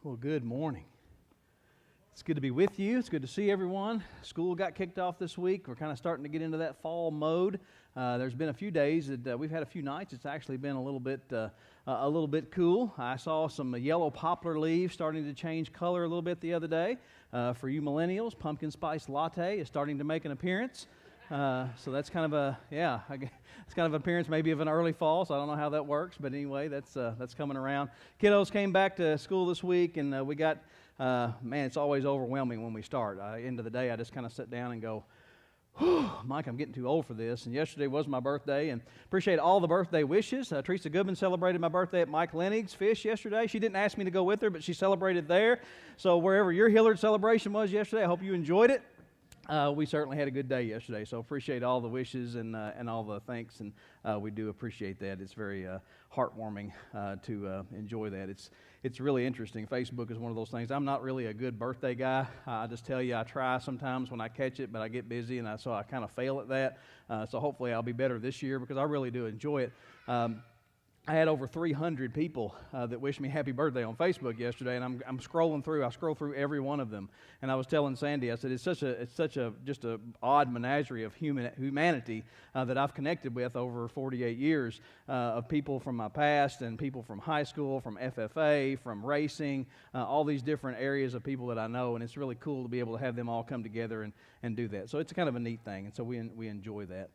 Well, good morning. It's good to be with you. It's good to see everyone. School got kicked off this week. We're kind of starting to get into that fall mode. There's been a few days that we've had a few nights. It's actually been a little bit cool. I saw some yellow poplar leaves starting to change color a little bit the other day. For you millennials, pumpkin spice latte is starting to make an appearance. So that's kind of it's kind of an appearance maybe of an early fall, so I don't know how that works, but anyway, that's coming around. Kiddos came back to school this week, and we got, it's always overwhelming when we start. End of the day, I just kind of sit down and go, Mike, I'm getting too old for this. And yesterday was my birthday, and appreciate all the birthday wishes. Teresa Goodman celebrated my birthday at Mike Lenig's Fish yesterday. She didn't ask me to go with her, but she celebrated there. So wherever your Hillard celebration was yesterday, I hope you enjoyed it. We certainly had a good day yesterday, so appreciate all the wishes and all the thanks, and we do appreciate that. It's very heartwarming to enjoy that. It's really interesting. Facebook is one of those things. I'm not really a good birthday guy. I just tell you, I try sometimes when I catch it, but I get busy, and so I kind of fail at that. So hopefully I'll be better this year because I really do enjoy it. I had over 300 people that wished me happy birthday on Facebook yesterday, and I'm scrolling through. I scroll through every one of them, and I was telling Sandy, I said it's such a just a odd menagerie of humanity that I've connected with over 48 years of people from my past and people from high school, from FFA, from racing, all these different areas of people that I know, and it's really cool to be able to have them all come together and do that. So it's kind of a neat thing, and so we enjoy that.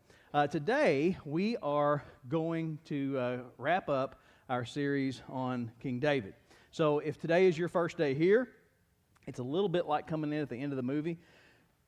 Today, we are going to wrap up our series on King David. So if today is your first day here, it's a little bit like coming in at the end of the movie.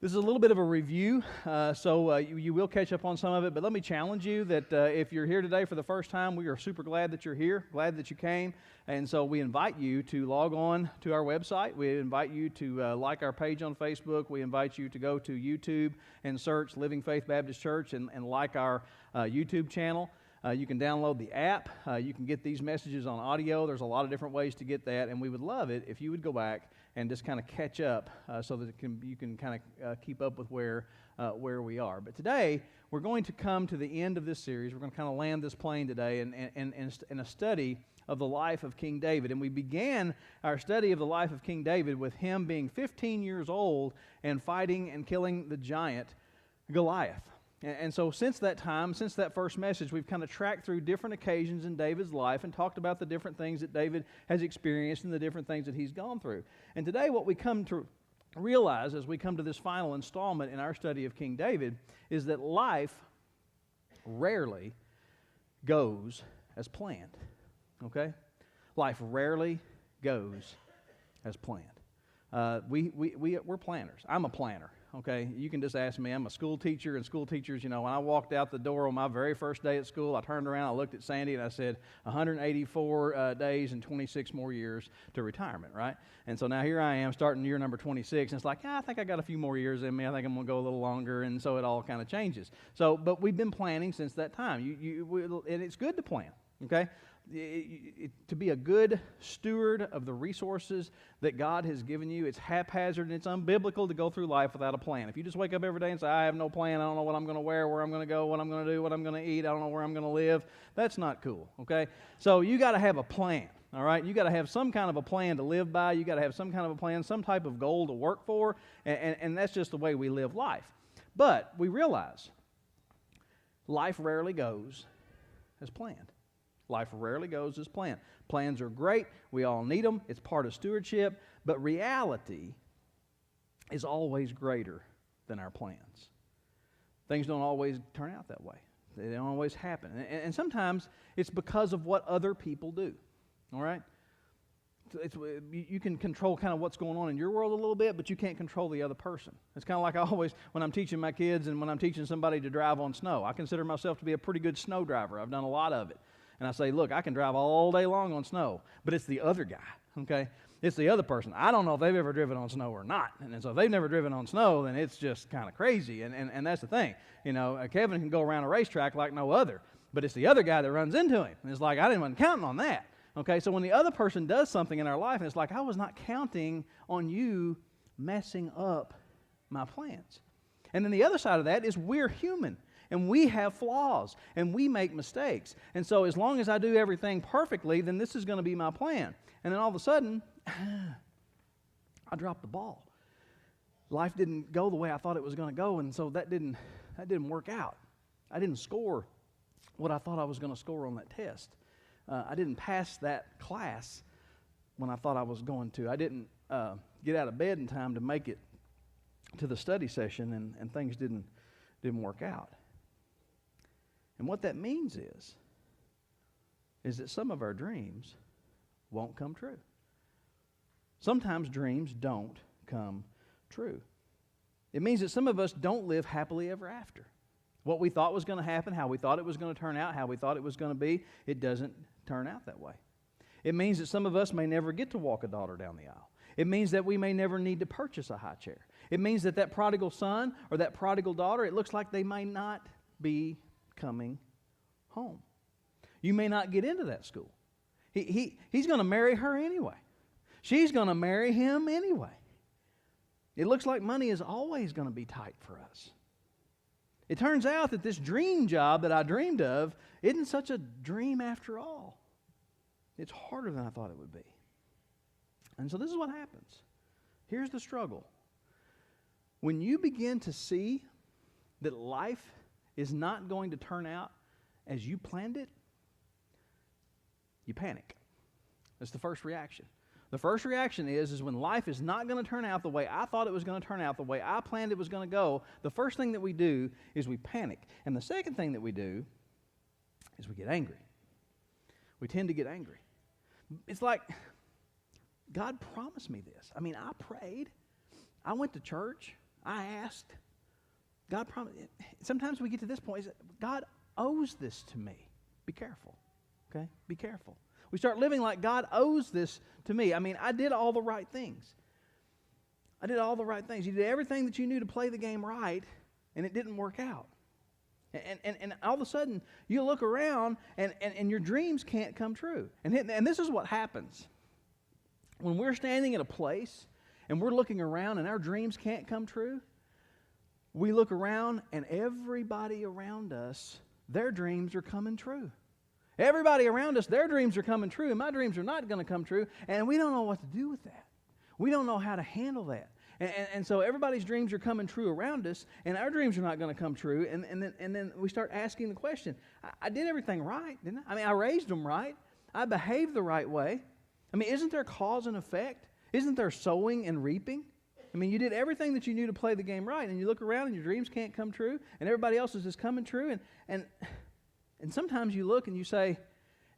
This is a little bit of a review, so you will catch up on some of it, but let me challenge you that if you're here today for the first time, we are super glad that you're here, glad that you came, and so we invite you to log on to our website. We invite you to like our page on Facebook. We invite you to go to YouTube and search Living Faith Baptist Church and like our YouTube channel. You can download the app. You can get these messages on audio. There's a lot of different ways to get that, and we would love it if you would go back and just kind of catch up so that you can kind of keep up with where we are. But today, we're going to come to the end of this series. We're going to kind of land this plane today in a study of the life of King David. And we began our study of the life of King David with him being 15 years old and fighting and killing the giant Goliath. And so since that time, since that first message, we've kind of tracked through different occasions in David's life and talked about the different things that David has experienced and the different things that he's gone through. And today what we come to realize as we come to this final installment in our study of King David is that life rarely goes as planned. Okay? Life rarely goes as planned. We're planners. I'm a planner. Okay, you can just ask me. I'm a school teacher, and school teachers, when I walked out the door on my very first day at school, I turned around, I looked at Sandy, and I said, 184 days and 26 more years to retirement, right? And so now here I am starting year number 26, and it's like, I think I got a few more years in me. I think I'm going to go a little longer, and so it all kind of changes. So, but we've been planning since that time, and it's good to plan, okay? To be a good steward of the resources that God has given you, it's haphazard and it's unbiblical to go through life without a plan. If you just wake up every day and say, I have no plan, I don't know what I'm going to wear, where I'm going to go, what I'm going to do, what I'm going to eat, I don't know where I'm going to live, that's not cool, okay? So you got to have a plan, all right? You got to have some kind of a plan to live by. You got to have some kind of a plan, some type of goal to work for, and that's just the way we live life. But we realize life rarely goes as planned. Life rarely goes as planned. Plans are great. We all need them. It's part of stewardship. But reality is always greater than our plans. Things don't always turn out that way. They don't always happen. And sometimes it's because of what other people do. All right? You can control kind of what's going on in your world a little bit, but you can't control the other person. It's kind of like I always, when I'm teaching my kids and when I'm teaching somebody to drive on snow, I consider myself to be a pretty good snow driver. I've done a lot of it. And I say, look, I can drive all day long on snow, but it's the other guy, okay? It's the other person. I don't know if they've ever driven on snow or not. And so if they've never driven on snow, then it's just kind of crazy. And that's the thing. Kevin can go around a racetrack like no other, but it's the other guy that runs into him. And it's like, I didn't even count on that. Okay, so when the other person does something in our life, and it's like, I was not counting on you messing up my plans. And then the other side of that is we're human. And we have flaws, and we make mistakes. And so as long as I do everything perfectly, then this is going to be my plan. And then all of a sudden, I dropped the ball. Life didn't go the way I thought it was going to go, and so that didn't work out. I didn't score what I thought I was going to score on that test. I didn't pass that class when I thought I was going to. I didn't get out of bed in time to make it to the study session, and things didn't work out. And what that means is that some of our dreams won't come true. Sometimes dreams don't come true. It means that some of us don't live happily ever after. What we thought was going to happen, how we thought it was going to turn out, how we thought it was going to be, it doesn't turn out that way. It means that some of us may never get to walk a daughter down the aisle. It means that we may never need to purchase a high chair. It means that prodigal son or that prodigal daughter, it looks like they may not be coming home. You may not get into that school. He's going to marry her anyway. She's going to marry him anyway. It looks like money is always going to be tight for us. It turns out that this dream job that I dreamed of isn't such a dream after all. It's harder than I thought it would be. And so this is what happens. Here's the struggle. When you begin to see that life is not going to turn out as you planned it, you panic. That's the first reaction. The first reaction is when life is not going to turn out the way I thought it was going to turn out, the way I planned it was going to go, the first thing that we do is we panic. And the second thing that we do is we get angry. We tend to get angry. It's like, God promised me this. I mean, I prayed. I went to church. I asked. God promised. Sometimes we get to this point, God owes this to me. Be careful. Okay? Be careful. We start living like God owes this to me. I mean, I did all the right things. I did all the right things. You did everything that you knew to play the game right, and it didn't work out. And all of a sudden, you look around, and your dreams can't come true. And this is what happens. When we're standing at a place, and we're looking around, and our dreams can't come true, we look around, and everybody around us, their dreams are coming true. Everybody around us, their dreams are coming true, and my dreams are not going to come true, and we don't know what to do with that. We don't know how to handle that. And so everybody's dreams are coming true around us, and our dreams are not going to come true, and then we start asking the question, I did everything right, didn't I? I mean, I raised them right. I behaved the right way. I mean, isn't there cause and effect? Isn't there sowing and reaping? I mean, you did everything that you knew to play the game right, and you look around, and your dreams can't come true, and everybody else is just coming true, and sometimes you look and you say,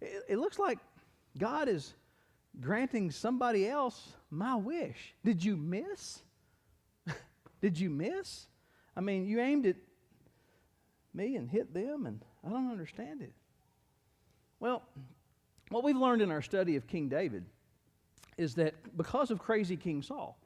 it looks like God is granting somebody else my wish. Did you miss? Did you miss? I mean, you aimed at me and hit them, and I don't understand it. Well, what we've learned in our study of King David is that because of crazy King Saul,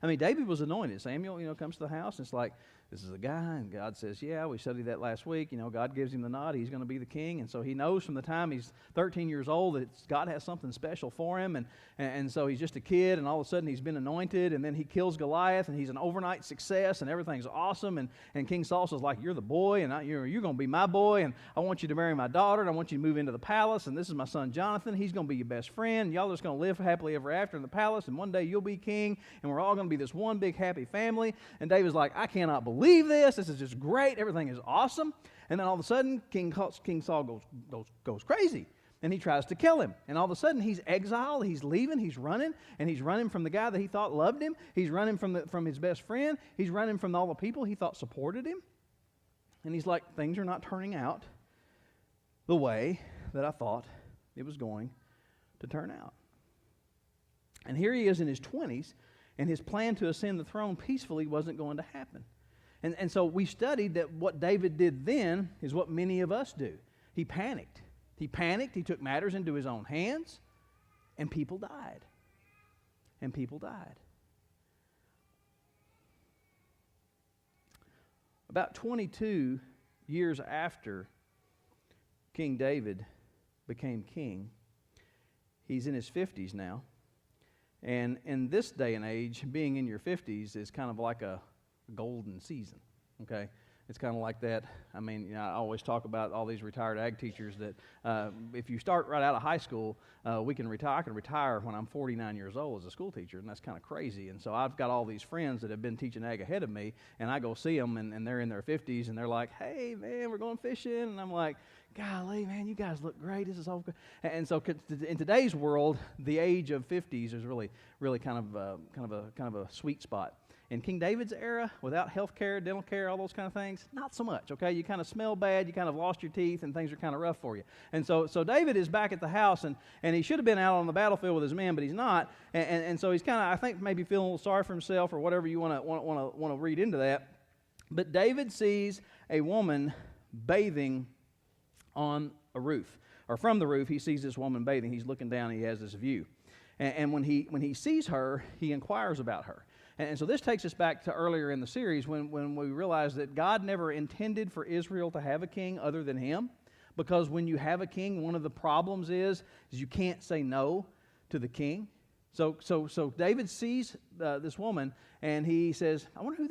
I mean, David was anointed. Samuel, comes to the house, and it's like, this is a guy, and God says, yeah, we studied that last week. God gives him the nod. He's going to be the king. And so he knows from the time he's 13 years old that God has something special for him. And so he's just a kid, and all of a sudden he's been anointed, and then he kills Goliath, and he's an overnight success, and everything's awesome. And King Saul says, like, you're the boy, and you're going to be my boy, and I want you to marry my daughter, and I want you to move into the palace, and this is my son Jonathan. He's going to be your best friend. Y'all are just going to live happily ever after in the palace, and one day you'll be king, and we're all going to be this one big happy family. And David's like, I cannot believe this. This is just great. Everything is awesome. And then all of a sudden, King Saul goes crazy, and he tries to kill him. And all of a sudden, he's exiled. He's leaving. He's running, and he's running from the guy that he thought loved him. He's running from his best friend. He's running from all the people he thought supported him. And he's like, things are not turning out the way that I thought it was going to turn out. And here he is in his 20s, and his plan to ascend the throne peacefully wasn't going to happen. And so we studied that what David did then is what many of us do. He panicked. He took matters into his own hands, and people died. About 22 years after King David became king, he's in his 50s now. And in this day and age, being in your 50s is kind of like a golden season, okay? It's kind of like that. I mean, I always talk about all these retired ag teachers that if you start right out of high school, I can retire when I'm 49 years old as a school teacher, and that's kind of crazy. And so I've got all these friends that have been teaching ag ahead of me, and I go see them, and they're in their 50s, and they're like, "Hey, man, we're going fishing," and I'm like, "Golly, man, you guys look great. This is all good." And so in today's world, the age of 50s is really kind of a sweet spot. In King David's era, without health care, dental care, all those kind of things, not so much, okay? You kind of smell bad, you kind of lost your teeth, and things are kind of rough for you. And so David is back at the house, and he should have been out on the battlefield with his men, but he's not. And so he's kind of, I think, maybe feeling a little sorry for himself or whatever you want to read into that. But David sees a woman bathing on a roof, or from the roof, he sees this woman bathing. He's looking down, and he has this view. And when he sees her, he inquires about her. And so this takes us back to earlier in the series when we realized that God never intended for Israel to have a king other than him. Because when you have a king, one of the problems is you can't say no to the king. So David sees this woman, and he says, I wonder who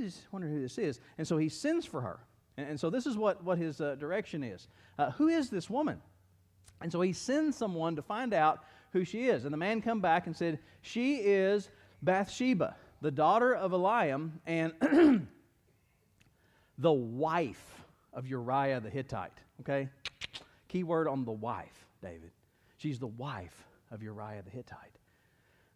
this is. And so he sends for her. And so this is what his direction is. Who is this woman? And so he sends someone to find out who she is. And the man come back and said, she is Bathsheba, the daughter of Eliam, and the wife of Uriah the Hittite. Okay? Key word on the wife, David. She's the wife of Uriah the Hittite.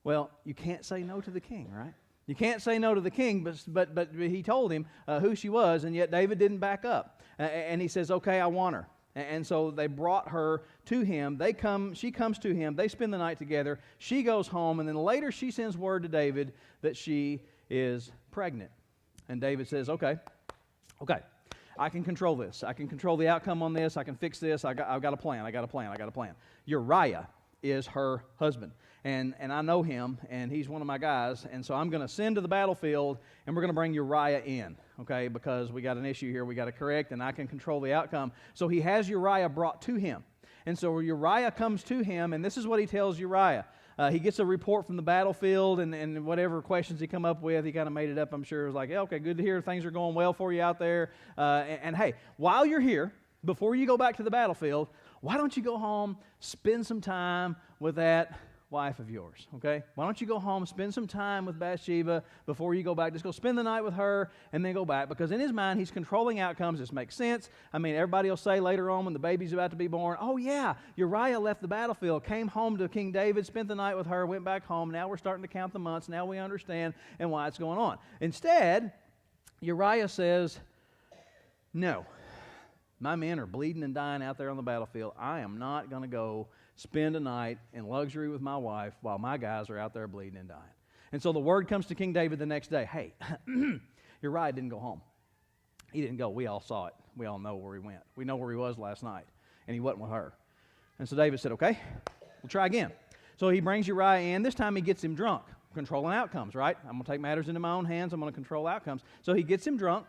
Well, you can't say no to the king, right? You can't say no to the king, but he told him who she was, and yet David didn't back up. And he says, okay, I want her. And so they brought her to him. She comes to him. They spend the night together. She goes home, and then later she sends word to David that she is pregnant. And David says, okay, I can control this. I can control the outcome on this. I can fix this. I've got a plan. Uriah is her husband. And I know him, and he's one of my guys, and so I'm going to send to the battlefield, and we're going to bring Uriah in, okay, because we got an issue here we got to correct, and I can control the outcome. So he has Uriah brought to him. And so Uriah comes to him, and this is what he tells Uriah. He gets a report from the battlefield, and whatever questions he come up with, he kind of made it up, I'm sure. It was like, yeah, okay, good to hear things are going well for you out there. And hey, while you're here, before you go back to the battlefield, why don't you go home, spend some time with that wife of yours, okay? Why don't you go home, spend some time with Bathsheba before you go back. Just go spend the night with her and then go back, because in his mind, he's controlling outcomes. This makes sense. I mean, everybody will say later on when the baby's about to be born, oh yeah, Uriah left the battlefield, came home to King David, spent the night with her, went back home. Now we're starting to count the months. Now we understand and why it's going on. Instead, Uriah says, no, my men are bleeding and dying out there on the battlefield. I am not going to go spend a night in luxury with my wife while my guys are out there bleeding and dying. And so the word comes to King David the next day, hey, Uriah didn't go home. He didn't go. We all saw it. We all know where he went. We know where he was last night, and he wasn't with her. And so David said, okay, we'll try again. So he brings Uriah in. This time he gets him drunk, controlling outcomes, right? I'm going to take matters into my own hands. I'm going to control outcomes. So he gets him drunk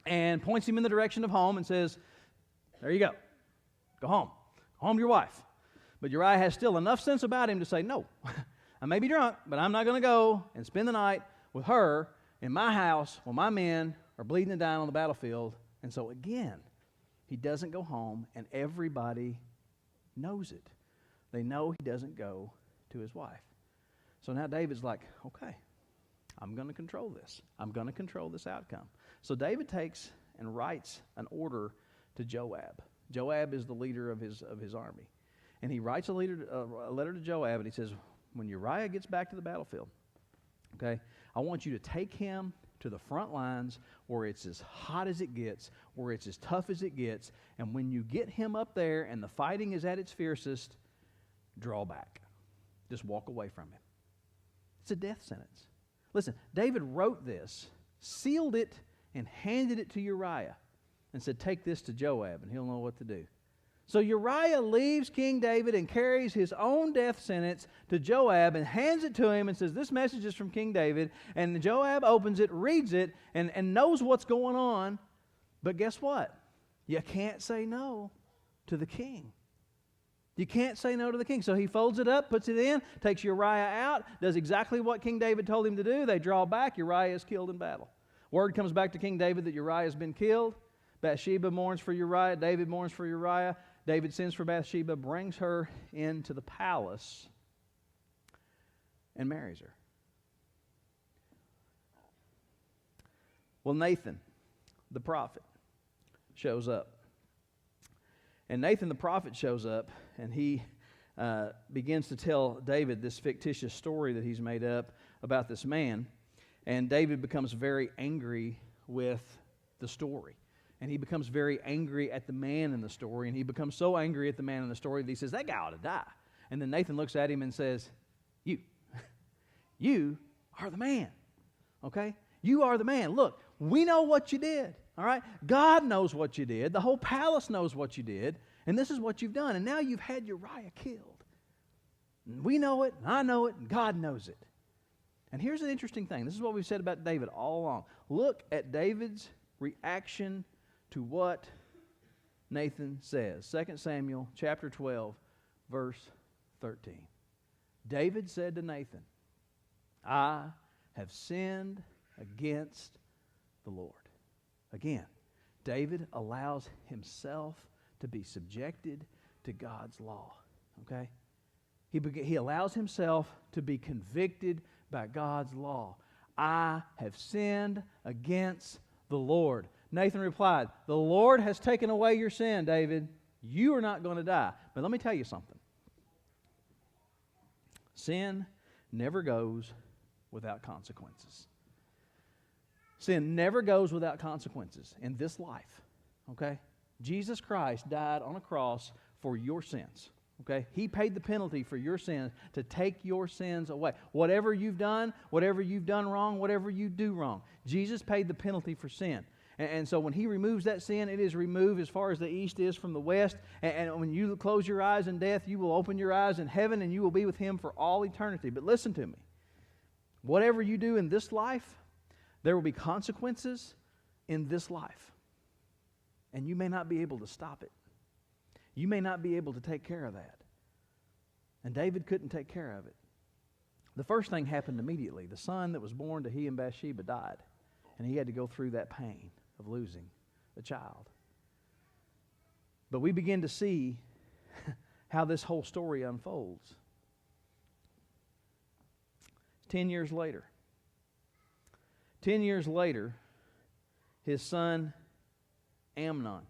and points him in the direction of home and says, there you go. Go home. Go home to your wife. But Uriah has still enough sense about him to say, no, I may be drunk, but I'm not going to go and spend the night with her in my house while my men are bleeding and dying on the battlefield. And so again, he doesn't go home, and everybody knows it. They know he doesn't go to his wife. So now David's like, okay, I'm going to control this. I'm going to control this outcome. So David takes and writes an order to Joab. Joab is the leader of his army. And he writes a letter to Joab, and he says, when Uriah gets back to the battlefield, okay, I want you to take him to the front lines where it's as hot as it gets, where it's as tough as it gets, and when you get him up there and the fighting is at its fiercest, draw back. Just walk away from him. It's a death sentence. Listen, David wrote this, sealed it, and handed it to Uriah, and said, take this to Joab, and he'll know what to do. So Uriah leaves King David and carries his own death sentence to Joab and hands it to him and says, this message is from King David. And Joab opens it, reads it, and knows what's going on. But guess what? You can't say no to the king. You can't say no to the king. So he folds it up, puts it in, takes Uriah out, does exactly what King David told him to do. They draw back. Uriah is killed in battle. Word comes back to King David that Uriah has been killed. Bathsheba mourns for Uriah. David mourns for Uriah. David sends for Bathsheba, brings her into the palace, and marries her. Well, Nathan, the prophet, shows up. And Nathan the prophet shows up, and he begins to tell David this fictitious story that he's made up about this man. And David becomes very angry with the story. And he becomes very angry at the man in the story. And he becomes so angry at the man in the story that he says, that guy ought to die. And then Nathan looks at him and says, you are the man. Okay? You are the man. Look, we know what you did. All right? God knows what you did. The whole palace knows what you did. And this is what you've done. And now you've had Uriah killed. And we know it, and I know it, and God knows it. And here's an interesting thing. This is what we've said about David all along. Look at David's reaction to what Nathan says. 2 Samuel chapter 12, verse 13. David said to Nathan, I have sinned against the Lord. Again, David allows himself to be subjected to God's law. Okay? He allows himself to be convicted by God's law. I have sinned against the Lord. Nathan replied, the Lord has taken away your sin, David. You are not going to die. But let me tell you something. Sin never goes without consequences. Sin never goes without consequences in this life. Okay? Jesus Christ died on a cross for your sins. Okay? He paid the penalty for your sins to take your sins away. Whatever you've done wrong, whatever you do wrong, Jesus paid the penalty for sin. And so when He removes that sin, it is removed as far as the east is from the west. And when you close your eyes in death, you will open your eyes in heaven and you will be with Him for all eternity. But listen to me. Whatever you do in this life, there will be consequences in this life. And you may not be able to stop it. You may not be able to take care of that. And David couldn't take care of it. The first thing happened immediately. The son that was born to he and Bathsheba died. And he had to go through that pain of losing a child. But we begin to see how this whole story unfolds. 10 years later. 10 years later, his son Amnon.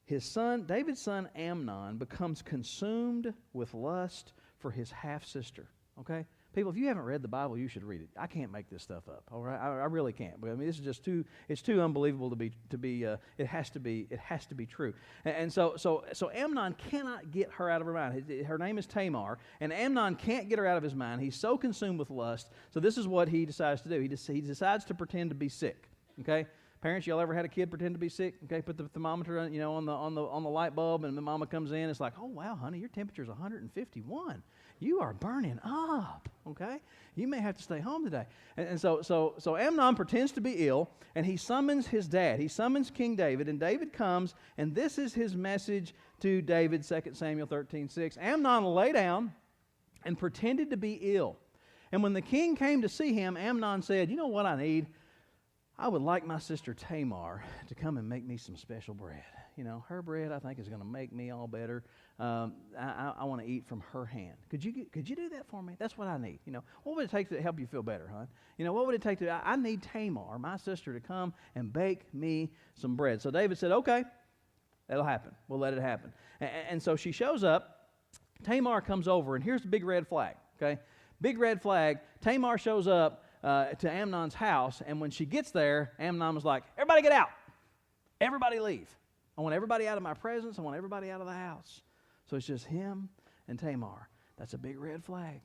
David's son Amnon becomes consumed with lust for his half-sister. Okay? People, if you haven't read the Bible, you should read it. I can't make this stuff up. All right? I really can't. But I mean, this is just it's too unbelievable to be it has to be true. And so Amnon cannot get her out of her mind. Her name is Tamar, and Amnon can't get her out of his mind. He's so consumed with lust. So this is what he decides to do. He decides to pretend to be sick. Okay? Parents, y'all ever had a kid pretend to be sick? Okay, put the thermometer on the light bulb, and the mama comes in. It's like, oh wow, honey, your temperature's 151. You are burning up. Okay, you may have to stay home today. And so Amnon pretends to be ill, and he summons his dad. He summons King David, and David comes, and this is his message to David. 2 Samuel 13:6. Amnon lay down and pretended to be ill, and when the king came to see him, Amnon said, "You know what I need? I would like my sister Tamar to come and make me some special bread. You know, her bread I think is going to make me all better. I want to eat from her hand. Could you do that for me? That's what I need. You know, what would it take to help you feel better, hon? You know, what would it take to? I need Tamar, my sister, to come and bake me some bread." So David said, "Okay, that'll happen. We'll let it happen." And so she shows up. Tamar comes over, and here's the big red flag. Okay, big red flag. Tamar shows up to Amnon's house, and when she gets there, Amnon was like, "Everybody get out. Everybody leave. I want everybody out of my presence. I want everybody out of the house." So it's just him and Tamar. That's a big red flag,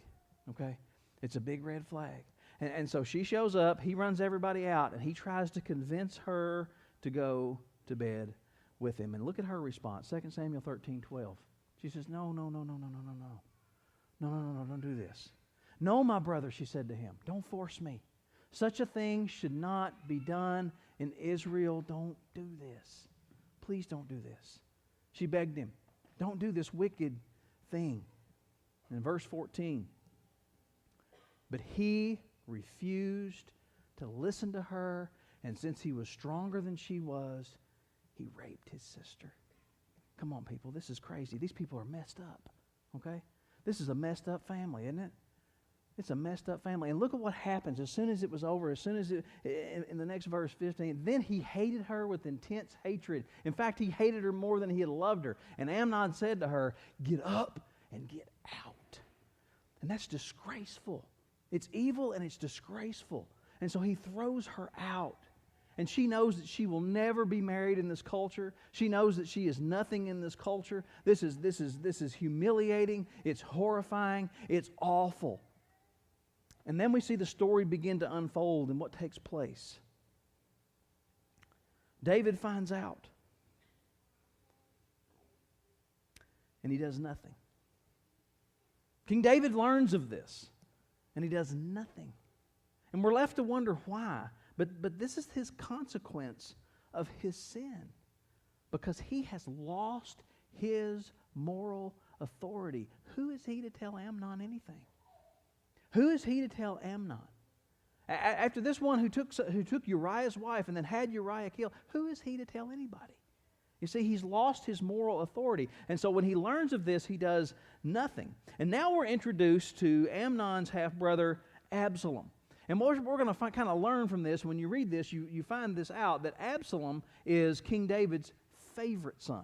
okay? It's a big red flag. And so she shows up, he runs everybody out, and he tries to convince her to go to bed with him. And look at her response, 2 Samuel 13:12. She says, No, don't do this. "No, my brother," she said to him, "don't force me. Such a thing should not be done in Israel. Don't do this. Please don't do this." She begged him, "Don't do this wicked thing." In verse 14, but he refused to listen to her, and since he was stronger than she was, he raped his sister. Come on, people, this is crazy. These people are messed up, okay? This is a messed up family, isn't it? It's a messed up family. And look at what happens as soon as it was over, in the next verse 15, then he hated her with intense hatred. In fact, he hated her more than he had loved her. And Amnon said to her, "Get up and get out." And that's disgraceful. It's evil and it's disgraceful. And so he throws her out. And she knows that she will never be married in this culture. She knows that she is nothing in this culture. This is humiliating. It's horrifying. It's awful. And then we see the story begin to unfold and what takes place. David finds out. And he does nothing. King David learns of this. And he does nothing. And we're left to wonder why. But this is his consequence of his sin. Because he has lost his moral authority. Who is he to tell Amnon anything? Who is he to tell Amnon? After this one who took Uriah's wife and then had Uriah killed, who is he to tell anybody? You see, he's lost his moral authority. And so when he learns of this, he does nothing. And now we're introduced to Amnon's half-brother, Absalom. And what we're going to kind of learn from this, when you read this, you find this out, that Absalom is King David's favorite son.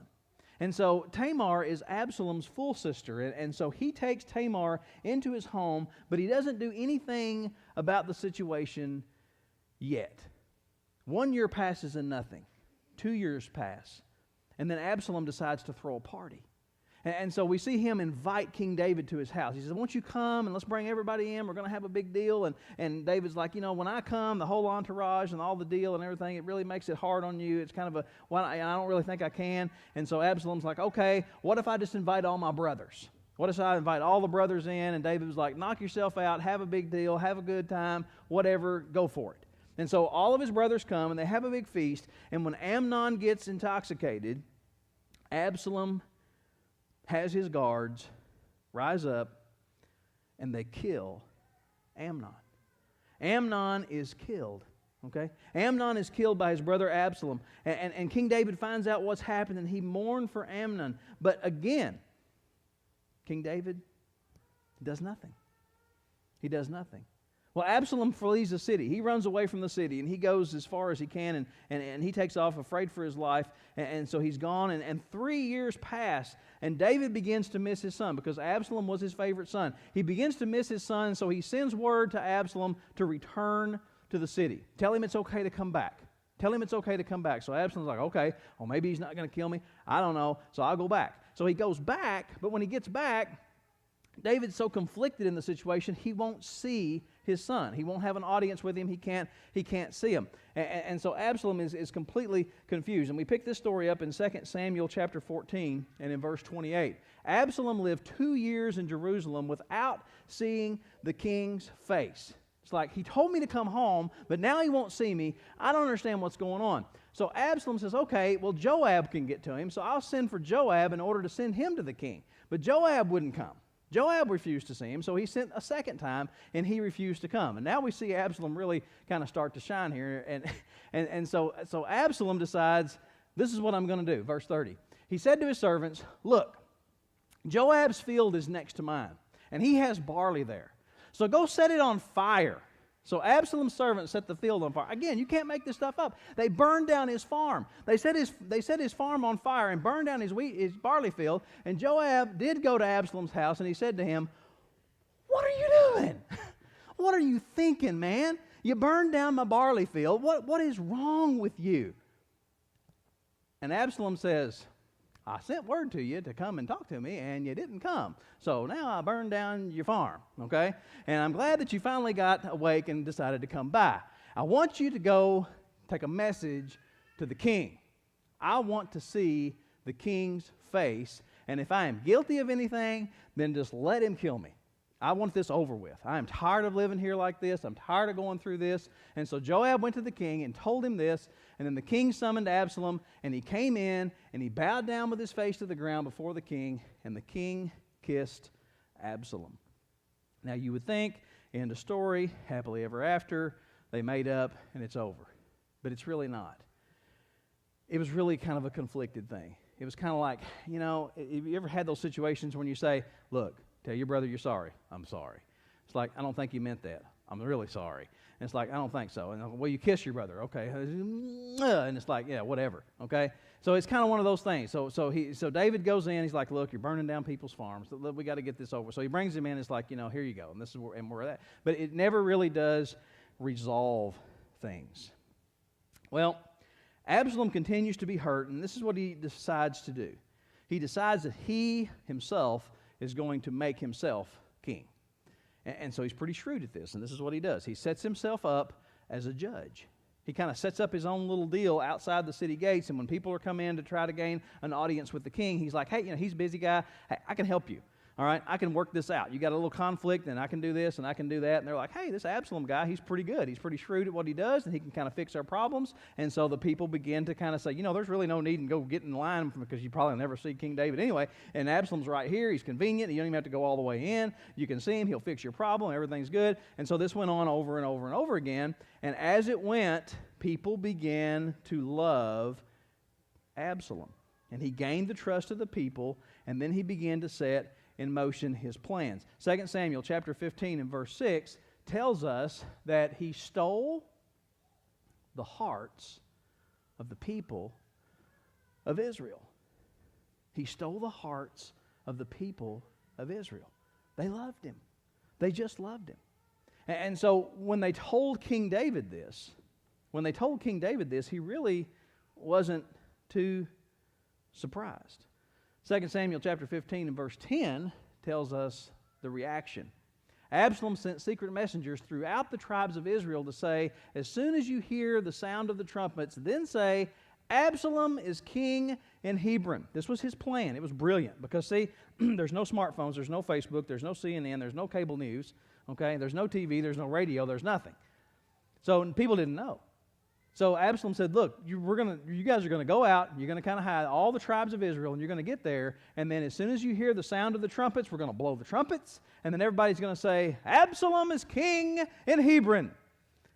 And so Tamar is Absalom's full sister. And so he takes Tamar into his home, but he doesn't do anything about the situation yet. 1 year passes and nothing. 2 years pass. And then Absalom decides to throw a party. And so we see him invite King David to his house. He says, "Won't you come and let's bring everybody in. We're going to have a big deal." And David's like, when I come, the whole entourage and all the deal and everything, it really makes it hard on you. It's kind of I don't really think I can. And so Absalom's like, "Okay, what if I just invite all my brothers? What if I invite all the brothers in?" And David was like, "Knock yourself out, have a big deal, have a good time, whatever, go for it." And so all of his brothers come and they have a big feast. And when Amnon gets intoxicated, Absalom has his guards rise up and they kill Amnon. Amnon is killed. Okay? Amnon is killed by his brother Absalom. And King David finds out what's happened and he mourned for Amnon. But again, King David does nothing. He does nothing. Well, Absalom flees the city. He runs away from the city, and he goes as far as he can, and he takes off afraid for his life, and so he's gone, and 3 years pass, and David begins to miss his son, because Absalom was his favorite son. He begins to miss his son, so he sends word to Absalom to return to the city. Tell him it's okay to come back. Tell him it's okay to come back. So Absalom's like, okay, well, maybe he's not going to kill me. I don't know, so I'll go back. So he goes back, but when he gets back, David's so conflicted in the situation, he won't see his son. He won't have an audience with him. He can't see him. And so Absalom is completely confused. And we pick this story up in 2 Samuel chapter 14 and in verse 28. Absalom lived 2 years in Jerusalem without seeing the king's face. It's like, he told me to come home, but now he won't see me. I don't understand what's going on. So Absalom says, okay, well, Joab can get to him, so I'll send for Joab in order to send him to the king. But Joab wouldn't come. Joab refused to see him, so he sent a second time, and he refused to come. And now we see Absalom really kind of start to shine here. And so Absalom decides, this is what I'm going to do. Verse 30. He said to his servants, "Look, Joab's field is next to mine, and he has barley there. So go set it on fire." So Absalom's servants set the field on fire. Again, you can't make this stuff up. They burned down his farm. They set his farm on fire and burned down his barley field. And Joab did go to Absalom's house, and he said to him, "What are you doing? What are you thinking, man? You burned down my barley field. What is wrong with you?" And Absalom says, "I sent word to you to come and talk to me, and you didn't come. So now I burned down your farm, okay? And I'm glad that you finally got awake and decided to come by. I want you to go take a message to the king. I want to see the king's face, and if I am guilty of anything, then just let him kill me. I want this over with. I am tired of living here like this. I'm tired of going through this." And so Joab went to the king and told him this. And then the king summoned Absalom, and he came in, and he bowed down with his face to the ground before the king, and the king kissed Absalom. Now you would think, end of story, happily ever after, they made up, and it's over. But it's really not. It was really kind of a conflicted thing. It was kind of like, have you ever had those situations when you say, look, tell your brother you're sorry. I'm sorry. It's like, I don't think you meant that. I'm really sorry. And it's like, I don't think so. And well, you kiss your brother, okay? And it's like, yeah, whatever, okay? So it's kind of one of those things. So David goes in. He's like, look, you're burning down people's farms. We got to get this over. So he brings him in. It's like, here you go. And this is where we're at. But it never really does resolve things. Well, Absalom continues to be hurt, and this is what he decides to do. He decides that he himself is going to make himself king. And so he's pretty shrewd at this, and this is what he does. He sets himself up as a judge. He kind of sets up his own little deal outside the city gates, and when people are coming in to try to gain an audience with the king, he's like, hey, he's a busy guy. Hey, I can help you. All right, I can work this out. You got a little conflict, and I can do this, and I can do that. And they're like, hey, this Absalom guy, he's pretty good. He's pretty shrewd at what he does, and he can kind of fix our problems. And so the people begin to kind of say, there's really no need to go get in line because you probably never see King David anyway. And Absalom's right here. He's convenient. You don't even have to go all the way in. You can see him. He'll fix your problem. Everything's good. And so this went on over and over and over again. And as it went, people began to love Absalom. And he gained the trust of the people, and then he began to set in motion his plans. 2 Samuel chapter 15 and verse 6 tells us that he stole the hearts of the people of Israel. He stole the hearts of the people of Israel. They loved him. They just loved him. And so when they told King David this, he really wasn't too surprised. 2 Samuel chapter 15 and verse 10 tells us the reaction. Absalom sent secret messengers throughout the tribes of Israel to say, as soon as you hear the sound of the trumpets, then say, Absalom is king in Hebron. This was his plan. It was brilliant because, see, there's no smartphones, there's no Facebook, there's no CNN, there's no cable news, okay? There's no TV, there's no radio, there's nothing. So people didn't know. So Absalom said, look, you guys are going to go out, you're going to kind of hide all the tribes of Israel, and you're going to get there, and then as soon as you hear the sound of the trumpets, we're going to blow the trumpets, and then everybody's going to say, Absalom is king in Hebron.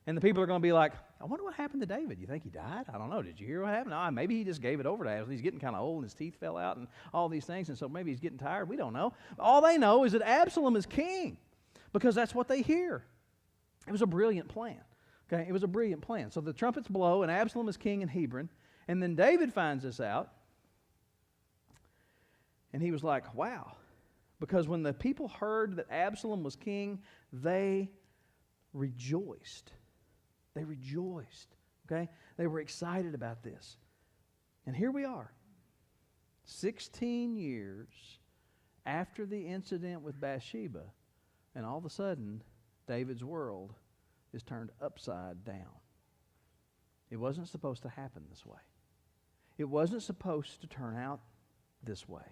And the people are going to be like, I wonder what happened to David. You think he died? I don't know. Did you hear what happened? No, maybe he just gave it over to Absalom. He's getting kind of old, and his teeth fell out, and all these things, and so maybe he's getting tired. We don't know. All they know is that Absalom is king, because that's what they hear. It was a brilliant plan. Okay, it was a brilliant plan. So the trumpets blow, and Absalom is king in Hebron. And then David finds this out. And he was like, wow. Because when the people heard that Absalom was king, they rejoiced. They rejoiced. Okay? They were excited about this. And here we are. 16 years after the incident with Bathsheba. And all of a sudden, David's world is turned upside down. It wasn't supposed to happen this way. It wasn't supposed to turn out this way.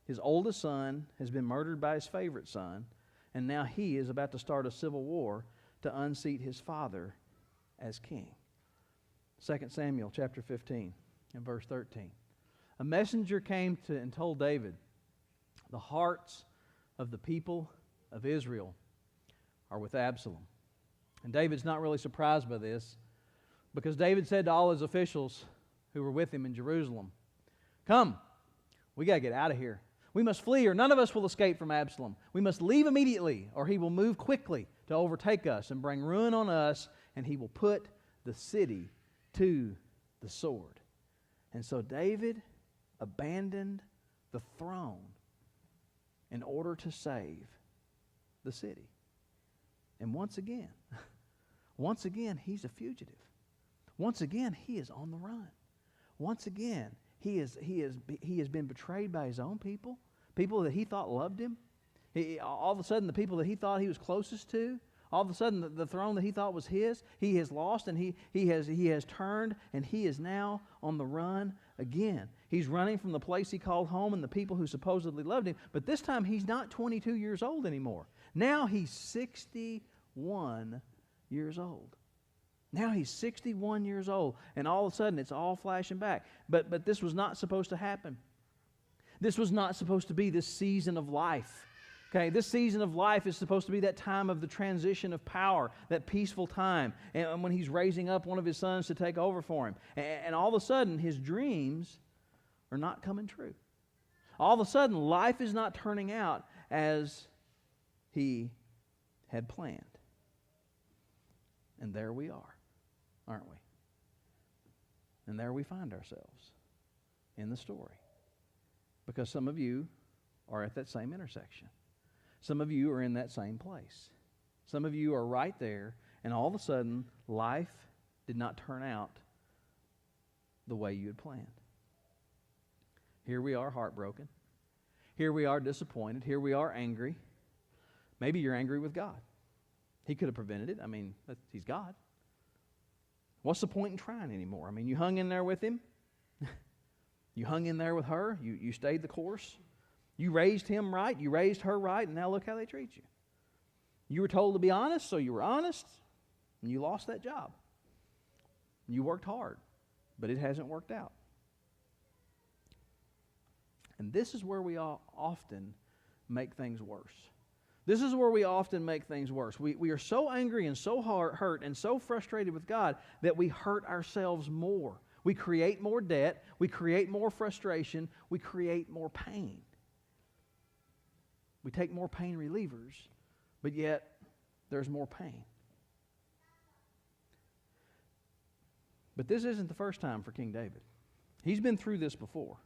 His oldest son has been murdered by his favorite son, and now he is about to start a civil war to unseat his father as king. 2 Samuel chapter 15 and verse 13. A messenger came and told David, the hearts of the people of Israel are with Absalom. And David's not really surprised by this, because David said to all his officials who were with him in Jerusalem, come, we got to get out of here. We must flee, or none of us will escape from Absalom. We must leave immediately, or he will move quickly to overtake us and bring ruin on us, and he will put the city to the sword. And so David abandoned the throne in order to save the city. And once again, he's a fugitive. Once again, he is on the run. Once again, he has been betrayed by his own people that he thought loved him. All of a sudden, the people that he thought he was closest to, all of a sudden, the throne that he thought was his, he has lost, and he has turned, and he is now on the run again. He's running from the place he called home and the people who supposedly loved him, but this time he's not 22 years old anymore. Now he's 61 years old. Now he's 61 years old, and all of a sudden it's all flashing back. But this was not supposed to happen. This was not supposed to be this season of life Okay, this season of life is supposed to be that time of the transition of power, that peaceful time, and when he's raising up one of his sons to take over for him. And all of a sudden, his dreams are not coming true. All of a sudden, life is not turning out as he had planned. And there we are, aren't we? And there we find ourselves in the story. Because some of you are at that same intersection. Some of you are in that same place. Some of you are right there, and all of a sudden, life did not turn out the way you had planned. Here we are heartbroken. Here we are disappointed. Here we are angry. Maybe you're angry with God. He could have prevented it. I mean, He's God. What's the point in trying anymore? I mean, you hung in there with Him. You hung in there with her. You stayed the course. You raised him right, you raised her right, and now look how they treat you. You were told to be honest, so you were honest, and you lost that job. You worked hard, but it hasn't worked out. And this is where we often make things worse. This is where we often make things worse. We are so angry and so hurt and so frustrated with God that we hurt ourselves more. We create more debt, we create more frustration, we create more pain. We take more pain relievers, but yet there's more pain. But this isn't the first time for King David. He's been through this before.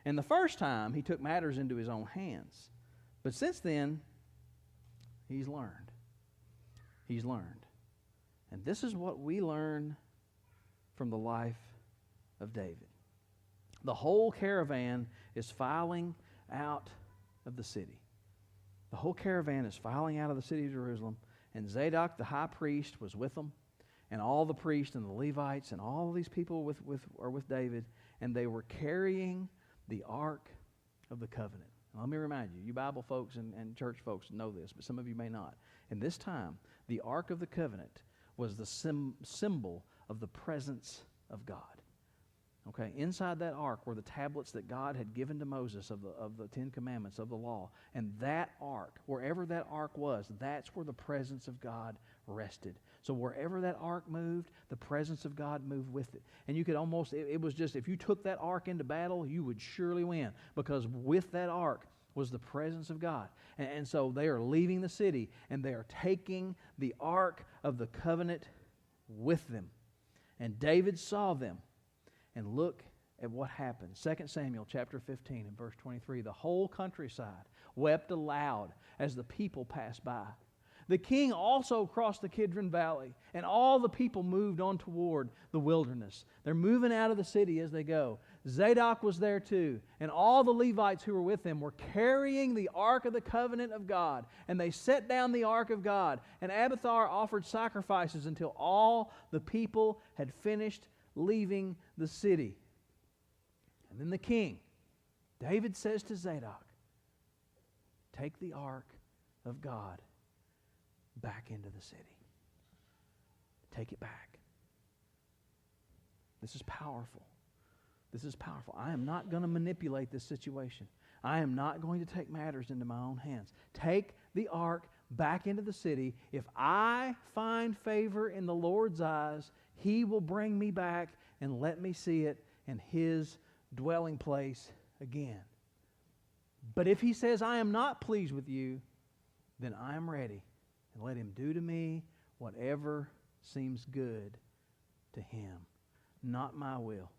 And the first time, he took matters into his own hands. But since then, he's learned. He's learned. And this is what we learn from the life of David. The whole caravan is filing out of the city. The whole caravan is filing out of the city of Jerusalem, and Zadok the high priest was with them, and all the priests and the Levites and all of these people are with David, and they were carrying the Ark of the Covenant. Now, let me remind you, you Bible folks and church folks know this, but some of you may not. In this time, the Ark of the Covenant was the symbol of the presence of God. Okay, inside that ark were the tablets that God had given to Moses of the Ten Commandments, of the law. And that ark, wherever that ark was, that's where the presence of God rested. So wherever that ark moved, the presence of God moved with it. And you could almost, it was just, if you took that ark into battle, you would surely win. Because with that ark was the presence of God. And so they are leaving the city, and they are taking the Ark of the Covenant with them. And David saw them. And look at what happened. 2 Samuel chapter 15 and verse 23. The whole countryside wept aloud as the people passed by. The king also crossed the Kidron Valley, and all the people moved on toward the wilderness. They're moving out of the city as they go. Zadok was there too, and all the Levites who were with him were carrying the Ark of the Covenant of God. And they set down the Ark of God, and Abiathar offered sacrifices until all the people had finished leaving the city. And then the king, David says to Zadok, take the Ark of God back into the city. Take it back. This is powerful. This is powerful. I am not going to manipulate this situation. I am not going to take matters into my own hands. Take the ark back into the city. If I find favor in the Lord's eyes, He will bring me back and let me see it in His dwelling place again. But if He says, I am not pleased with you, then I am ready. And let Him do to me whatever seems good to Him. Not my will,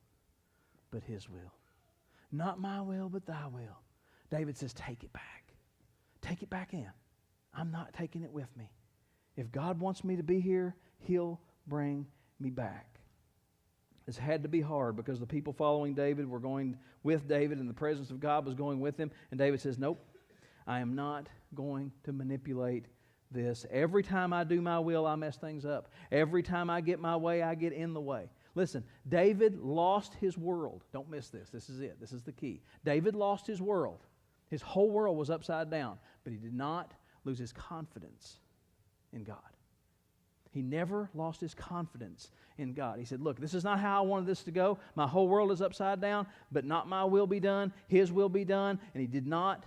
but His will. Not my will, but Thy will. David says, take it back. Take it back in. I'm not taking it with me. If God wants me to be here, He'll bring me back. This had to be hard because the people following David were going with David and the presence of God was going with him. And David says, nope, I am not going to manipulate this. Every time I do my will, I mess things up. Every time I get my way, I get in the way. Listen, David lost his world. Don't miss this. This is it. This is the key. David lost his world. His whole world was upside down. But he did not lose his confidence in God. He never lost his confidence in God. He said, look, this is not how I wanted this to go. My whole world is upside down, but not my will be done. His will be done. And he did not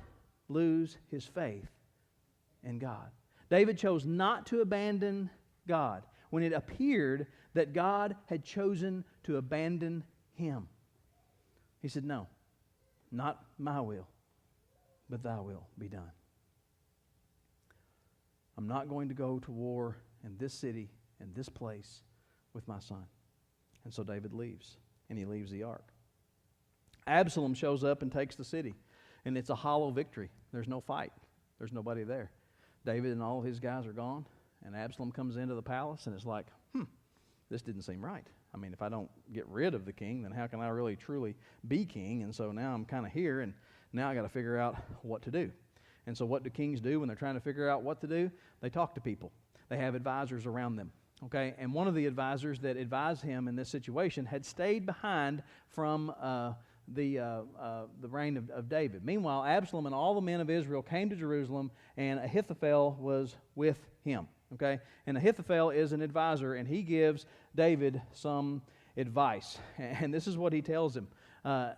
lose his faith in God. David chose not to abandon God when it appeared that God had chosen to abandon him. He said, no, not my will, but thy will be done. I'm not going to go to war in this city, in this place, with my son. And so David leaves, and he leaves the ark. Absalom shows up and takes the city, and it's a hollow victory. There's no fight. There's nobody there. David and all his guys are gone, and Absalom comes into the palace, and it's like, this didn't seem right. I mean, if I don't get rid of the king, then how can I really truly be king? And so now I'm kind of here, and now I got to figure out what to do. And so what do kings do when they're trying to figure out what to do? They talk to people. They have advisors around them. Okay, and one of the advisors that advised him in this situation had stayed behind from the reign of David. Meanwhile, Absalom and all the men of Israel came to Jerusalem, and Ahithophel was with him. Okay, and Ahithophel is an advisor, and he gives David some advice. And this is what he tells him.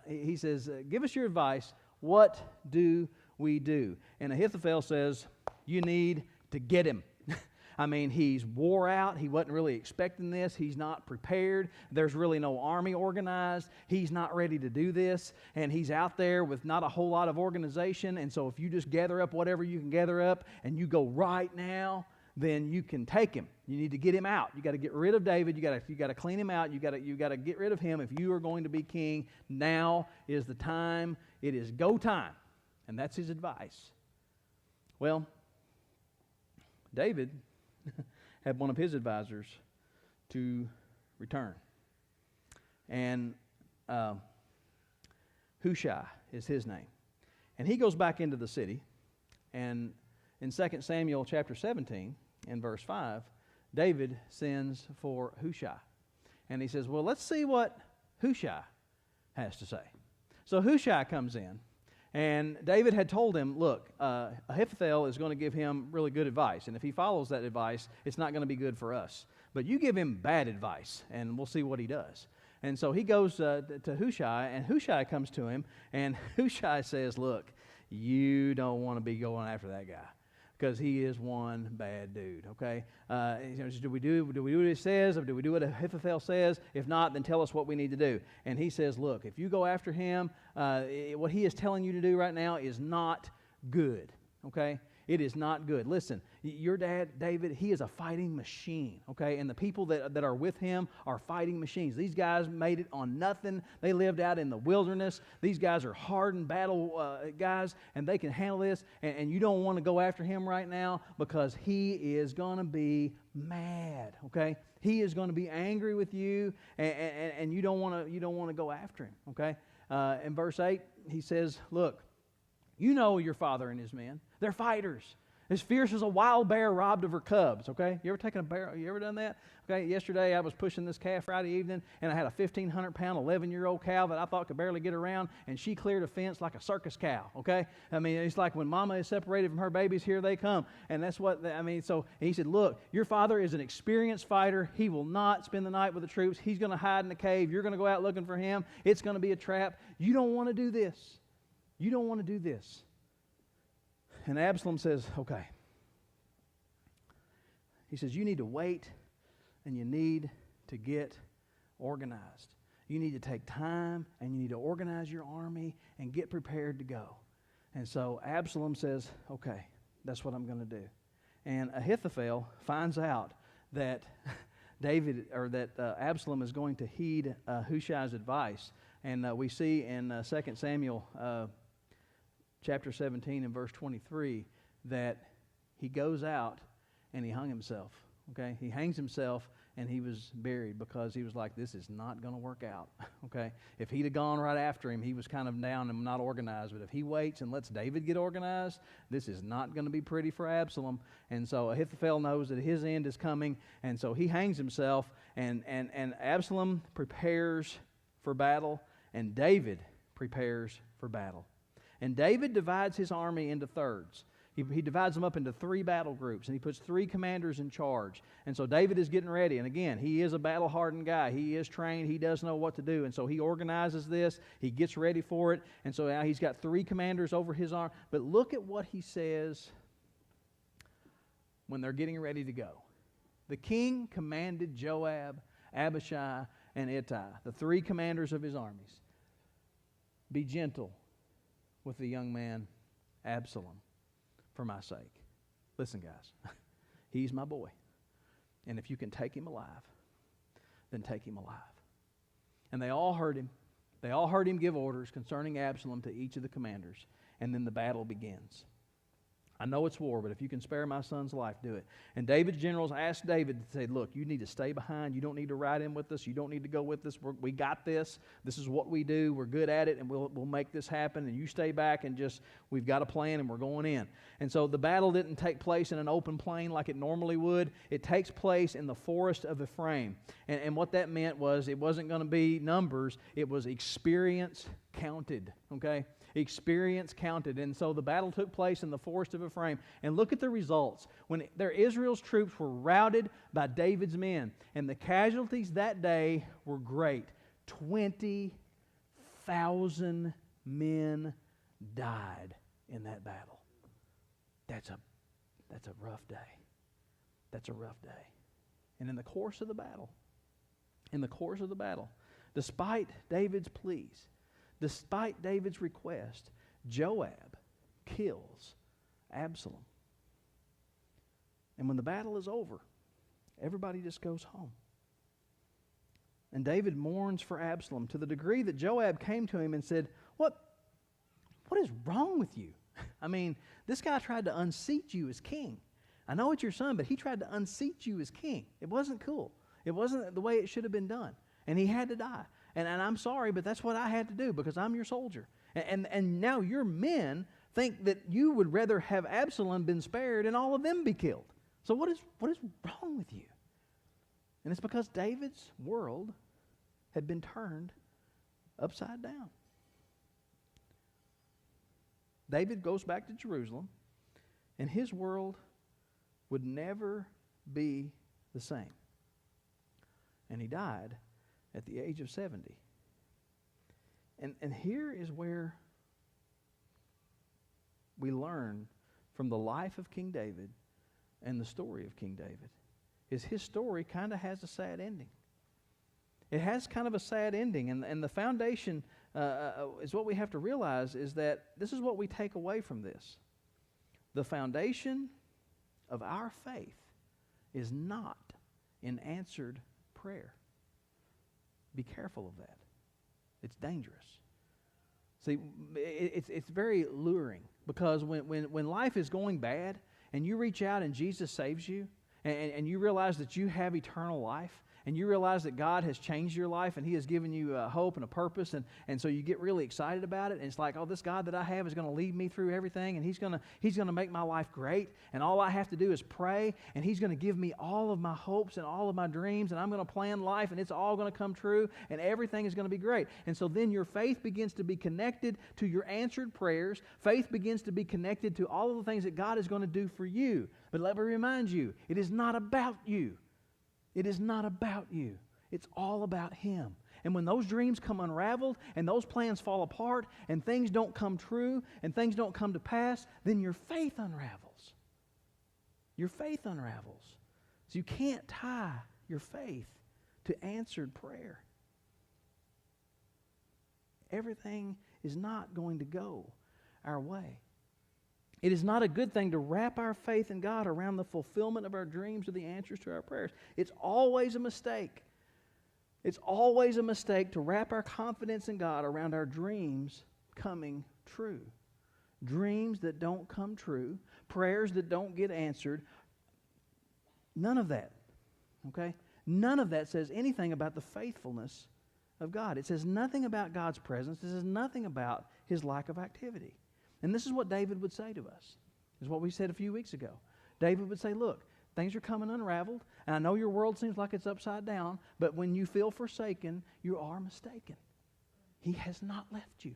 He says, give us your advice. What do we do? And Ahithophel says, you need to get him. I mean, he's wore out. He wasn't really expecting this. He's not prepared. There's really no army organized. He's not ready to do this. And he's out there with not a whole lot of organization. And so if you just gather up whatever you can gather up and you go right now, then you can take him. You need to get him out. You got to get rid of David. You got to clean him out. You got to get rid of him if you are going to be king. Now is the time. It is go time. And that's his advice. Well, David had one of his advisors to return. And Hushai is his name. And he goes back into the city. And in 2 Samuel chapter 17, in verse 5, David sends for Hushai. And he says, well, let's see what Hushai has to say. So Hushai comes in. And David had told him, look, Ahithophel is going to give him really good advice. And if he follows that advice, it's not going to be good for us. But you give him bad advice, and we'll see what he does. And so he goes to Hushai, and Hushai comes to him. And Hushai says, look, you don't want to be going after that guy, because he is one bad dude, okay? Do we do what he says, or do we do what Ahithophel says? If not, then tell us what we need to do. And he says, look, if you go after him, what he is telling you to do right now is not good, okay? It is not good. Listen, your dad, David, he is a fighting machine, okay? And the people that are with him are fighting machines. These guys made it on nothing. They lived out in the wilderness. These guys are hardened battle guys, and they can handle this. And you don't want to go after him right now because he is going to be mad, okay? He is going to be angry with you, and you don't want to go after him, okay? In verse 8, he says, look, you know your father and his men. They're fighters. As fierce as a wild bear robbed of her cubs, okay? You ever taken a bear? You ever done that? Okay, yesterday I was pushing this calf Friday evening, and I had a 1,500-pound, 11-year-old cow that I thought could barely get around, and she cleared a fence like a circus cow, okay? I mean, it's like when mama is separated from her babies, here they come. And that's what, I mean, so he said, look, your father is an experienced fighter. He will not spend the night with the troops. He's going to hide in the cave. You're going to go out looking for him. It's going to be a trap. You don't want to do this. You don't want to do this. And Absalom says, okay. He says, you need to wait, and you need to get organized. You need to take time, and you need to organize your army and get prepared to go. And so Absalom says, okay, that's what I'm going to do. And Ahithophel finds out that Absalom is going to heed Hushai's advice. And we see in 2 Samuel chapter 17 and verse 23 that he goes out and he hung himself. Okay, he hangs himself, and he was buried because he was like, this is not going to work out. Okay, if he'd have gone right after him, he was kind of down and not organized. But if he waits and lets David get organized, this is not going to be pretty for Absalom. And so Ahithophel knows that his end is coming, and so he hangs himself, and Absalom prepares for battle, and David prepares for battle. And David divides his army into thirds. He divides them up into 3 battle groups, and he puts 3 commanders in charge. And so David is getting ready. And again, he is a battle-hardened guy. He is trained. He does know what to do. And so he organizes this. He gets ready for it. And so now he's got 3 commanders over his army. But look at what he says when they're getting ready to go. The king commanded Joab, Abishai, and Ittai, the three commanders of his armies, be gentle with the young man Absalom for my sake. Listen, guys, he's my boy. And if you can take him alive, then take him alive. And they all heard him. They all heard him give orders concerning Absalom to each of the commanders. And then the battle begins. I know it's war, but if you can spare my son's life, do it. And David's generals asked David to say, look, you need to stay behind. You don't need to ride in with us. You don't need to go with us. We got this. This is what we do. We're good at it, and we'll make this happen. And you stay back and just, we've got a plan, and we're going in. And so the battle didn't take place in an open plain like it normally would. It takes place in the forest of Ephraim. And what that meant was it wasn't going to be numbers. It was experience counted, okay? Experience counted. And so the battle took place in the forest of Ephraim. And look at the results. When Israel's troops were routed by David's men, and the casualties that day were great. 20,000 men died in that battle. That's a rough day. That's a rough day. And in the course of the battle, despite David's pleas, despite David's request, Joab kills Absalom. And when the battle is over, everybody just goes home. And David mourns for Absalom to the degree that Joab came to him and said, What is wrong with you? I mean, this guy tried to unseat you as king. I know it's your son, but he tried to unseat you as king. It wasn't cool. It wasn't the way it should have been done. And he had to die. And I'm sorry, but that's what I had to do because I'm your soldier. And now your men think that you would rather have Absalom been spared and all of them be killed. So what is wrong with you? And it's because David's world had been turned upside down. David goes back to Jerusalem, and his world would never be the same. And he died at the age of 70. And here is where we learn from the life of King David and the story of King David, is his story kind of has a sad ending. It has kind of a sad ending, and the foundation is what we have to realize is that this is what we take away from this. The foundation of our faith is not in answered prayer. Be careful of that. It's dangerous. See, it's very luring because when life is going bad and you reach out and Jesus saves you and you realize that you have eternal life and you realize that God has changed your life and He has given you a hope and a purpose, and so you get really excited about it, and it's like, oh, this God that I have is going to lead me through everything, and He's going to make my life great, and all I have to do is pray, and He's going to give me all of my hopes and all of my dreams, and I'm going to plan life, and it's all going to come true, and everything is going to be great. And so then your faith begins to be connected to your answered prayers. Faith begins to be connected to all of the things that God is going to do for you. But let me remind you, it is not about you. It is not about you. It's all about Him. And when those dreams come unraveled and those plans fall apart and things don't come true and things don't come to pass, then your faith unravels. Your faith unravels. So you can't tie your faith to answered prayer. Everything is not going to go our way. It is not a good thing to wrap our faith in God around the fulfillment of our dreams or the answers to our prayers. It's always a mistake. It's always a mistake to wrap our confidence in God around our dreams coming true. Dreams that don't come true, prayers that don't get answered, none of that, okay? None of that says anything about the faithfulness of God. It says nothing about God's presence. It says nothing about His lack of activity. And this is what David would say to us. This is what we said a few weeks ago. David would say, look, things are coming unraveled, and I know your world seems like it's upside down, but when you feel forsaken, you are mistaken. He has not left you.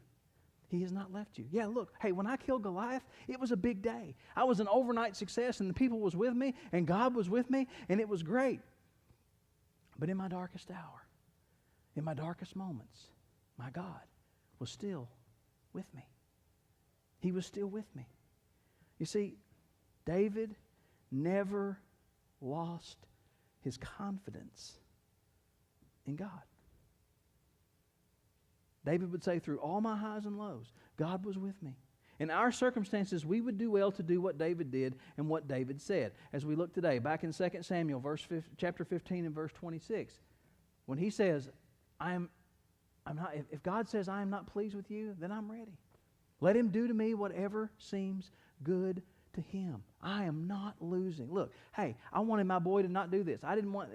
He has not left you. Yeah, look, hey, when I killed Goliath, it was a big day. I was an overnight success, and the people was with me, and God was with me, and it was great. But in my darkest hour, in my darkest moments, my God was still with me. He was still with me. You see, David never lost his confidence in God. David would say, through all my highs and lows, God was with me. In our circumstances, we would do well to do what David did and what David said. As we look today, back in 2 Samuel, chapter 15 and verse 26, when he says, if God says I am not pleased with you, then I'm ready. Let him do to me whatever seems good to him. I am not losing. Look, hey, I wanted my boy to not do this. I didn't want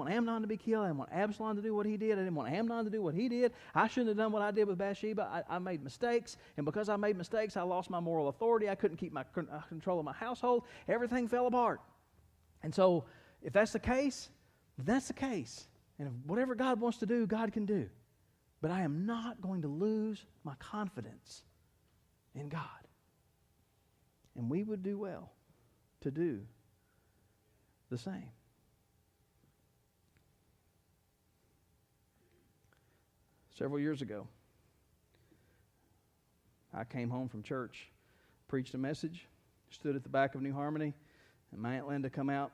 Amnon to be killed. I didn't want Absalom to do what he did. I didn't want Amnon to do what he did. I shouldn't have done what I did with Bathsheba. I made mistakes, and because I made mistakes, I lost my moral authority. I couldn't keep my control of my household. Everything fell apart. And so, if that's the case, that's the case. And if whatever God wants to do, God can do. But I am not going to lose my confidence in God. And we would do well to do the same. Several years ago, I came home from church, preached a message, stood at the back of New Harmony, and my Aunt Linda come out.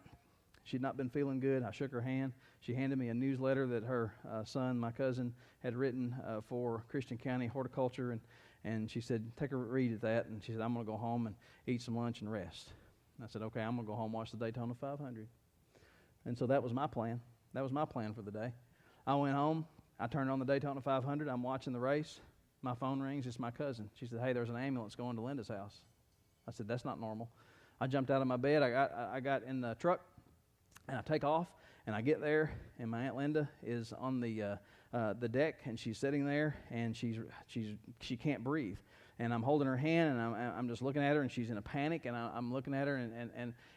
She'd not been feeling good. I shook her hand. She handed me a newsletter that her son, my cousin, had written for Christian County Horticulture, and she said, take a read at that. And she said, I'm going to go home and eat some lunch and rest. And I said, okay, I'm going to go home and watch the Daytona 500. And so that was my plan. That was my plan for the day. I went home. I turned on the Daytona 500. I'm watching the race. My phone rings. It's my cousin. She said, hey, there's an ambulance going to Linda's house. I said, that's not normal. I jumped out of my bed. I got in the truck, and I take off, and I get there, and my Aunt Linda is on the deck, and she's sitting there, and she can't breathe. And I'm holding her hand, and I'm just looking at her, and she's in a panic, and I'm looking at her,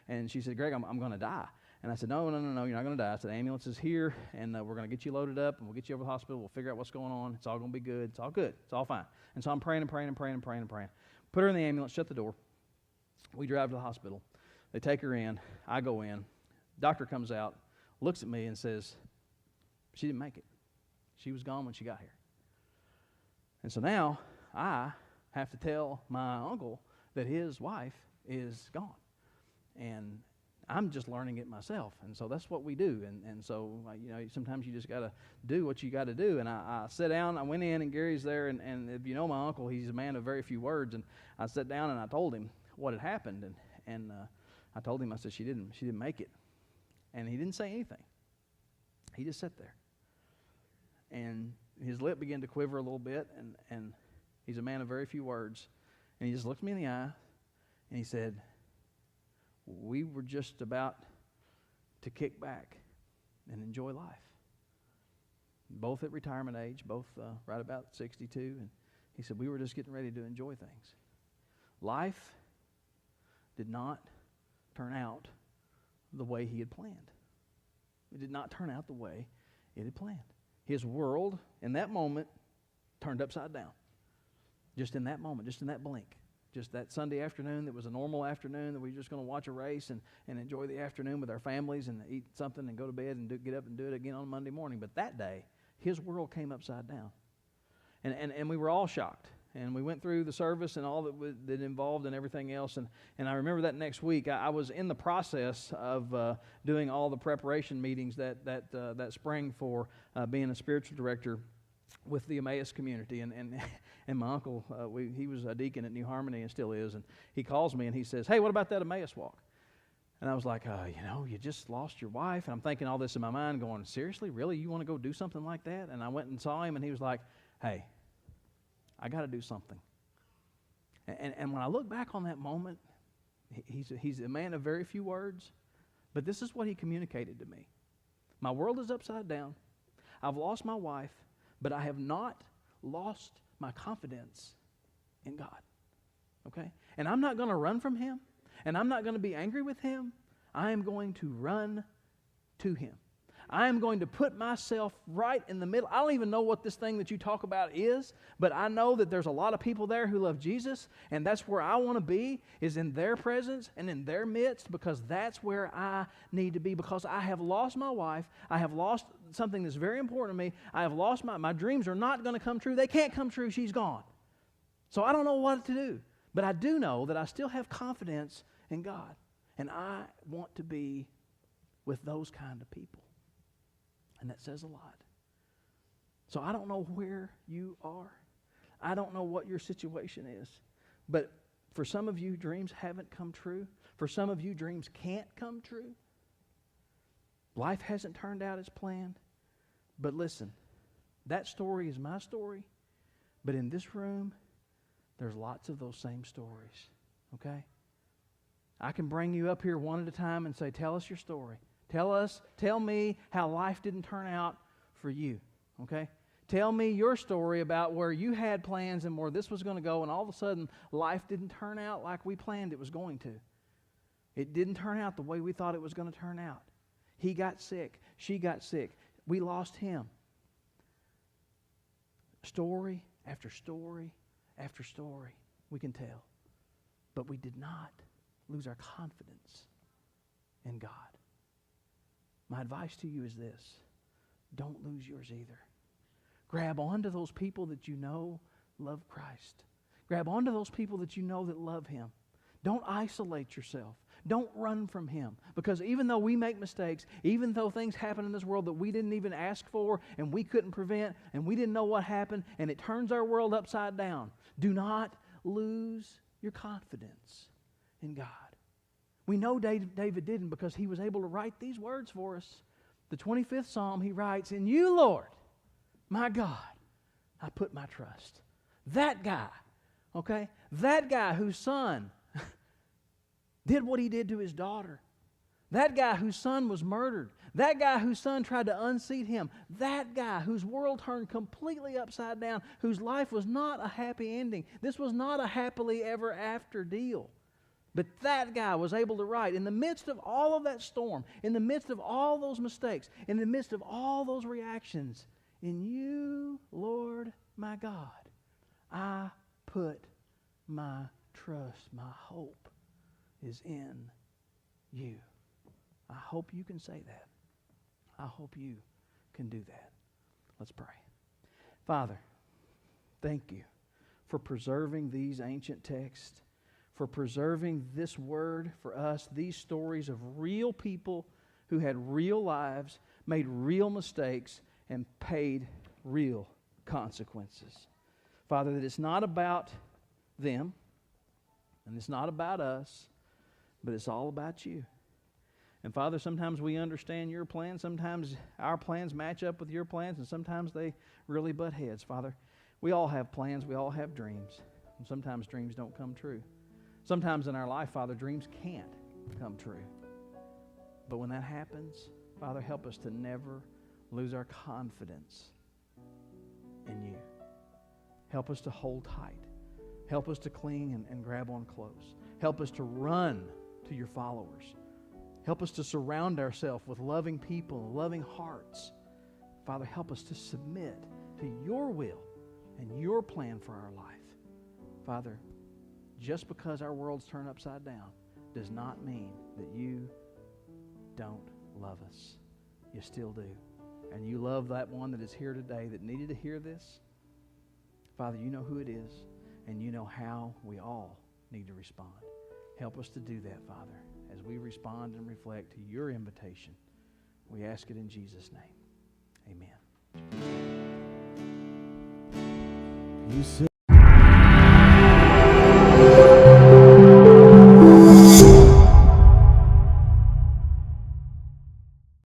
and she said, Greg, I'm going to die. And I said, no, you're not going to die. I said, the ambulance is here, and we're going to get you loaded up, and we'll get you over to the hospital. We'll figure out what's going on. It's all going to be good. It's all good. It's all fine. And so I'm praying. Put her in the ambulance, shut the door. We drive to the hospital. They take her in. I go in. Doctor comes out, looks at me, and says, she didn't make it. She was gone when she got here. And so now I have to tell my uncle that his wife is gone. And I'm just learning it myself. And so that's what we do. And so, sometimes you just got to do what you got to do. And I sat down, I went in, and Gary's there. And if you know my uncle, he's a man of very few words. And I sat down and I told him what had happened. And I told him, I said, she didn't make it. And he didn't say anything. He just sat there. And his lip began to quiver a little bit, and he's a man of very few words. And he just looked me in the eye, and he said, we were just about to kick back and enjoy life. Both at retirement age, both right about 62. And he said, we were just getting ready to enjoy things. Life did not turn out the way he had planned. It did not turn out the way it had planned. His world, in that moment, turned upside down. Just in that moment, just in that blink. Just that Sunday afternoon that was a normal afternoon that we were just going to watch a race and enjoy the afternoon with our families and eat something and go to bed and get up and do it again on Monday morning. But that day, his world came upside down. And we were all shocked. And we went through the service and all that involved and everything else. And I remember that next week, I was in the process of doing all the preparation meetings that spring for being a spiritual director with the Emmaus community. And my uncle, he was a deacon at New Harmony and still is. And he calls me and he says, hey, what about that Emmaus walk? And I was like, you just lost your wife. And I'm thinking all this in my mind going, seriously, really? You want to go do something like that? And I went and saw him and he was like, hey, I got to do something. And when I look back on that moment, he's a man of very few words, but this is what he communicated to me. My world is upside down. I've lost my wife, but I have not lost my confidence in God. Okay? And I'm not going to run from him, and I'm not going to be angry with him. I am going to run to him. I am going to put myself right in the middle. I don't even know what this thing that you talk about is, but I know that there's a lot of people there who love Jesus, and that's where I want to be, is in their presence and in their midst, because that's where I need to be, because I have lost my wife. I have lost something that's very important to me. I have lost my dreams are not going to come true. They can't come true. She's gone. So I don't know what to do, but I do know that I still have confidence in God. And I want to be with those kind of people. And that says a lot. So I don't know where you are. I don't know what your situation is. But for some of you, dreams haven't come true. For some of you, dreams can't come true. Life hasn't turned out as planned. But listen, that story is my story. But in this room, there's lots of those same stories. Okay? I can bring you up here one at a time and say, tell us your story. Tell me how life didn't turn out for you. Okay? Tell me your story about where you had plans and where this was going to go, and all of a sudden, life didn't turn out like we planned it was going to. It didn't turn out the way we thought it was going to turn out. He got sick. She got sick. We lost him. Story after story after story we can tell. But we did not lose our confidence in God. My advice to you is this. Don't lose yours either. Grab onto those people that you know love Christ. Grab onto those people that you know that love Him. Don't isolate yourself. Don't run from Him. Because even though we make mistakes, even though things happen in this world that we didn't even ask for and we couldn't prevent and we didn't know what happened and it turns our world upside down, do not lose your confidence in God. We know David didn't because he was able to write these words for us. The 25th Psalm, he writes, "In you, Lord, my God, I put my trust." That guy, okay? That guy whose son did what he did to his daughter. That guy whose son was murdered. That guy whose son tried to unseat him. That guy whose world turned completely upside down, whose life was not a happy ending. This was not a happily ever after deal. But that guy was able to write, in the midst of all of that storm, in the midst of all those mistakes, in the midst of all those reactions, "In you, Lord, my God, I put my trust, my hope is in you." I hope you can say that. I hope you can do that. Let's pray. Father, thank you for preserving these ancient texts, for preserving this word for us, these stories of real people who had real lives, made real mistakes, and paid real consequences. Father, that it's not about them, and it's not about us, but it's all about you. And Father, sometimes we understand your plans, sometimes our plans match up with your plans, and sometimes they really butt heads. Father, we all have plans, we all have dreams, and sometimes dreams don't come true. Sometimes in our life, Father, dreams can't come true. But when that happens, Father, help us to never lose our confidence in you. Help us to hold tight. Help us to cling and grab on close. Help us to run to your followers. Help us to surround ourselves with loving people, loving hearts. Father, help us to submit to your will and your plan for our life. Father, just because our worlds turn upside down does not mean that you don't love us. You still do. And you love that one that is here today that needed to hear this. Father, you know who it is, and you know how we all need to respond. Help us to do that, Father, as we respond and reflect to your invitation. We ask it in Jesus' name. Amen. You said